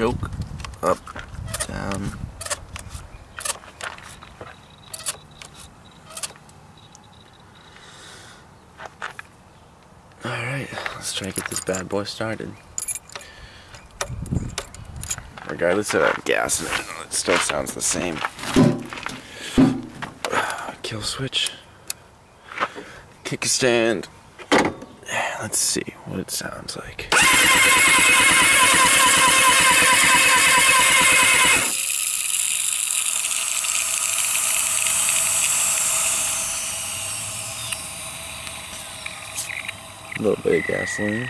choke, up, down. Alright, let's try to get this bad boy started. Regardless of that gas in it, it still sounds the same. Kill switch. Kickstand. Let's see what it sounds like. A little bit of gasoline.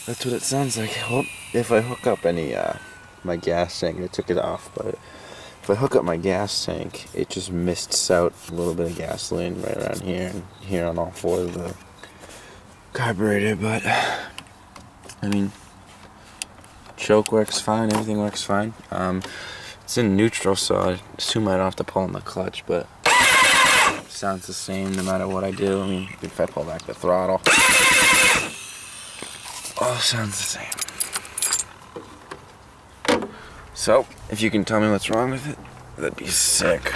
That's what it sounds like. Well, if I hook up any my gas tank, I took it off, but if I hook up my gas tank, it just mists out a little bit of gasoline right around here and here on all four of the carburetor. But I mean, choke works fine, everything works fine. It's in neutral, so I assume I don't have to pull on the clutch, but it sounds the same no matter what I do. I mean, if I pull back the throttle, all sounds the same. So, if you can tell me what's wrong with it, that'd be sick.